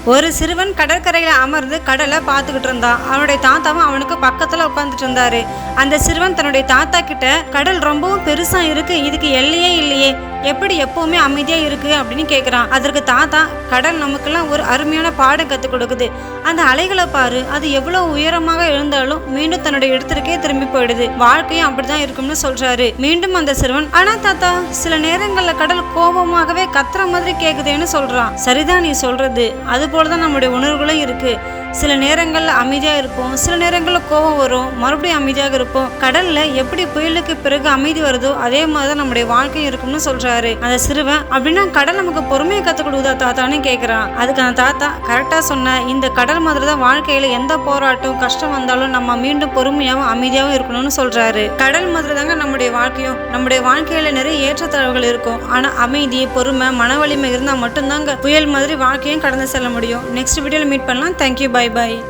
ஒரு சிறுவன் கடற்கரையில அமர்ந்து கடலை பார்த்துக்கிட்டு இருந்தான். அவனுடைய தாத்தாவும் அவனுக்கு பக்கத்துல உட்காந்துட்டு இருந்தாரு. அந்த சிறுவன் தன்னுடைய தாத்தா கிட்ட, கடல் ரொம்பவும் பெருசா இருக்கு, இதுக்கு எல்லையே இல்லையே, எப்படி எப்பவுமே அமைதியா இருக்கு அப்படின்னு கேக்குறான். அதற்கு தாத்தா, கடல் நமக்கெல்லாம் ஒரு அருமையான பாடம் கத்துக் கொடுக்குது. அந்த அலைகளை பாரு, அது எவ்வளவு உயரமாக எழுந்தாலும் மீண்டும் தன்னுடைய இடத்திற்கே திரும்பி போயிடுது. வாழ்க்கையும் அப்படிதான் இருக்கும்னு சொல்றாரு. மீண்டும் அந்த சிறுவன், ஆனா தாத்தா, சில நேரங்கள்ல கடல் கோபமாகவே கத்துற மாதிரி கேக்குதுன்னு சொல்றான். சரிதான் நீ சொல்றது, அது போலதான் நம்முடைய உணர்வுகளும் இருக்கு. சில நேரங்கள்ல அமைதியா இருப்போம், சில நேரங்கள்ல கோபம் வரும், மறுபடியும் அமைதியாக இருப்போம். கடல்ல எப்படி புயலுக்கு பிறகு அமைதி வருதோ அதே மாதிரிதான் நம்முடைய வாழ்க்கையும் இருக்கும்னு சொல்றாரு அந்த சிறுவன். அப்படின்னா கடல் நமக்கு பொறுமையை கத்துக் கொடுக்குதா தாத்தான்னு கேக்குறான். அதுக்கு அந்த தாத்தா, கரெக்டா சொன்ன, இந்த கடல் மாதிரி தான் வாழ்க்கையில எந்த போராட்டம் கஷ்டம் வந்தாலும் நம்ம மீண்டும் பொறுமையாவும் அமைதியாவும் இருக்கணும்னு சொல்றாரு. கடல் மாதிரி தாங்க நம்முடைய வாழ்க்கையும். நம்முடைய வாழ்க்கையில நிறைய ஏற்றத்தாழ்வுகள் இருக்கும். ஆனா அமைதி, பொறுமை, மன வலிமை இருந்தா மட்டும்தாங்க புயல் மாதிரி வாழ்க்கையும் கடந்து செல்ல முடியும். நெக்ஸ்ட் வீடியோல மீட் பண்ணலாம். தேங்க்யூ. Bye bye.